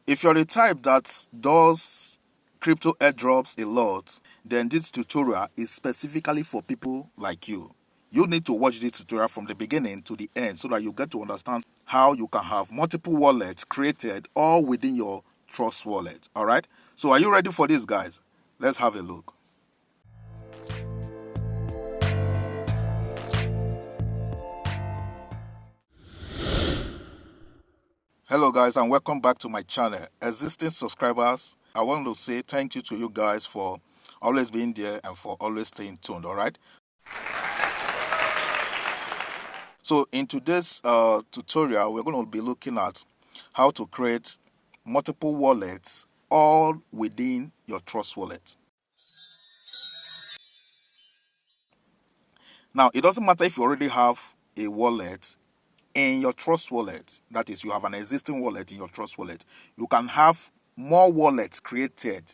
If you're the type that does crypto airdrops a lot, then this tutorial is specifically for people like you. You need to watch this tutorial from the beginning to the end so that you get to understand how you can have multiple wallets created all within your Trust wallet. All right? So are you ready for this, guys? Let's have a look. Hello guys, and welcome back to my channel. Existing subscribers, I want to say thank you to you guys for always being there and for always staying tuned. All right? So in today's tutorial, we're going to be looking at how to create multiple wallets all within your Trust wallet. Now, it doesn't matter if you already have a wallet in your Trust wallet. That is, you have an existing wallet in your Trust wallet. You can have more wallets created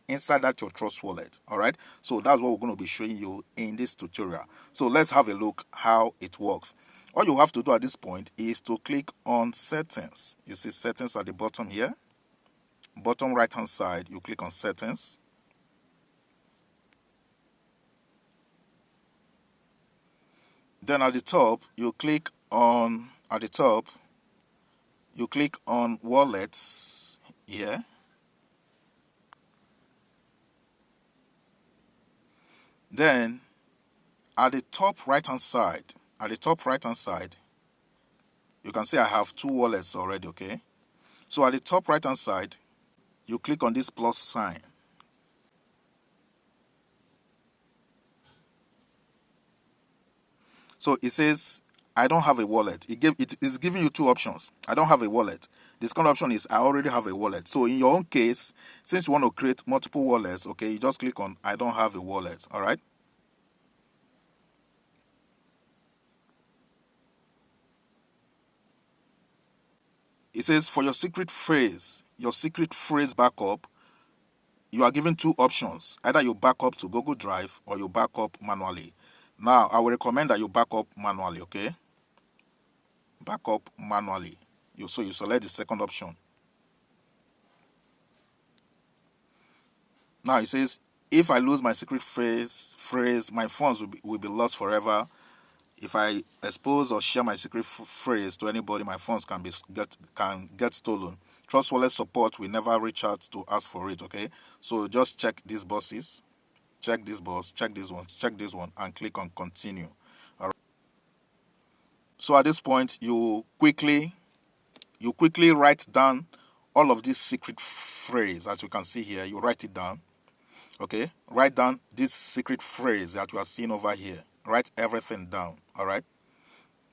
inside that your Trust wallet. All right, so that's what we're going to be showing you in this tutorial. So let's have a look how it works. All you have to do at this point is to click on settings. You see settings at the bottom here, bottom right hand side. You click on settings. Then at the top you click on wallets here. Then at the top right hand side, you can see I have two wallets already. Okay, so at the top right hand side you click on this plus sign. So it says I don't have a wallet. It is giving you two options. I don't have a wallet. The second option is I already have a wallet. So in your own case, since you want to create multiple wallets, okay, you just click on I don't have a wallet. All right. It says for your secret phrase backup, you are given two options. Either you back up to Google Drive or you back up manually. Now, I will recommend that you back up manually, okay? Back up manually. So you select the second option. Now it says, if I lose my secret phrase, my funds will be lost forever. If I expose or share my secret phrase to anybody, my funds can get stolen. Trust wallet support will never reach out to ask for it, okay? So just check these boxes. Check this box, check this one, and click on continue. All right. So at this point, you quickly write down all of this secret phrase. As you can see here, you write it down. Okay, write down this secret phrase that you are seeing over here. Write everything down. All right,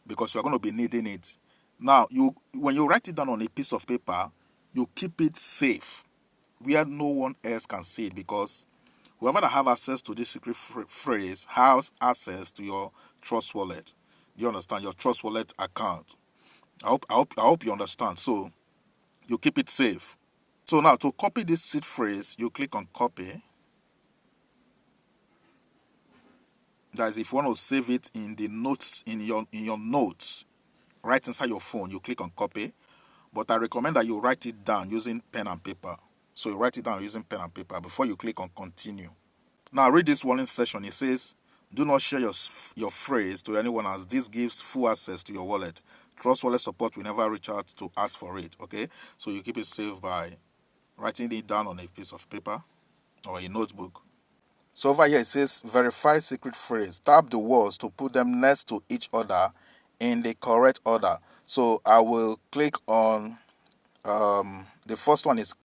because you are going to be needing it. Now, when you write it down on a piece of paper, you keep it safe where no one else can see it, because whoever that have access to this secret phrase has access to your Trust wallet. Do you understand? Your Trust wallet account. I hope you understand. So you keep it safe. So now to copy this seed phrase, you click on copy. Guys, if you want to save it in the notes in your notes, right inside your phone, you click on copy. But I recommend that you write it down using pen and paper. So you write it down using pen and paper before you click on continue. Now read this warning section. It says, do not share your phrase to anyone, as this gives full access to your wallet. Trust wallet support will never reach out to ask for it. Okay, so you keep it safe by writing it down on a piece of paper or a notebook. So over here it says verify secret phrase. Tap the words to put them next to each other in the correct order. So I will click on the first one is.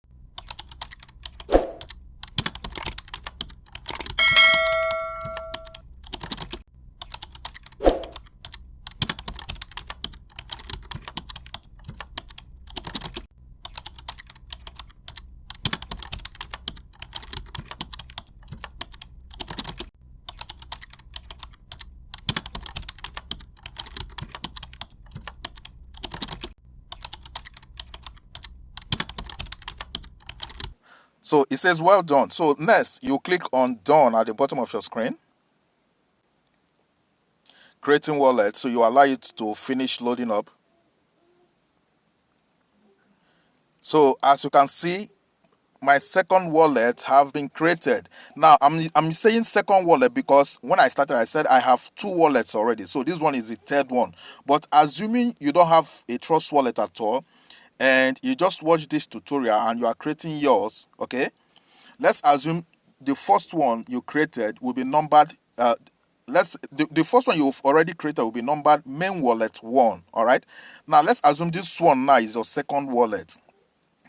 So it says well done. So next you click on done at the bottom of your screen. Creating wallet. So you allow it to finish loading up. So as you can see, my second wallet have been created. Now I'm saying second wallet because when I started I said I have two wallets already. So this one is the third one. But assuming you don't have a trust wallet at all and you just watch this tutorial and you are creating yours, okay? Let's assume the first one you created will be numbered the first one you've already created will be numbered main wallet 1. All right, now let's assume this one now is your second wallet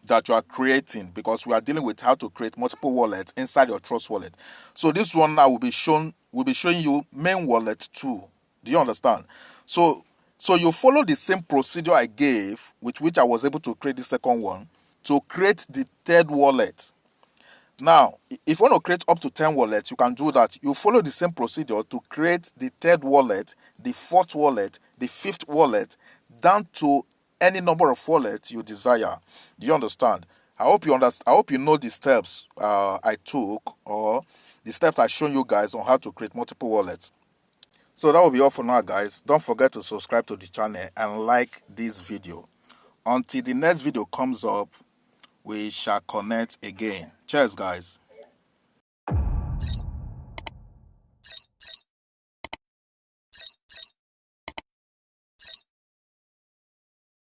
that you are creating, because we are dealing with how to create multiple wallets inside your trust wallet. So this one now will be showing you main wallet 2. Do you understand? So you follow the same procedure I gave, with which I was able to create the second one, to create the third wallet. Now, if you want to create up to 10 wallets, you can do that. You follow the same procedure to create the third wallet, the fourth wallet, the fifth wallet, down to any number of wallets you desire. Do you understand? I hope you understand. I hope you know the steps I took, or the steps I shown you guys on how to create multiple wallets. So that will be all for now, guys. Don't forget to subscribe to the channel and like this video. Until the next video comes up, we shall connect again. Cheers, guys.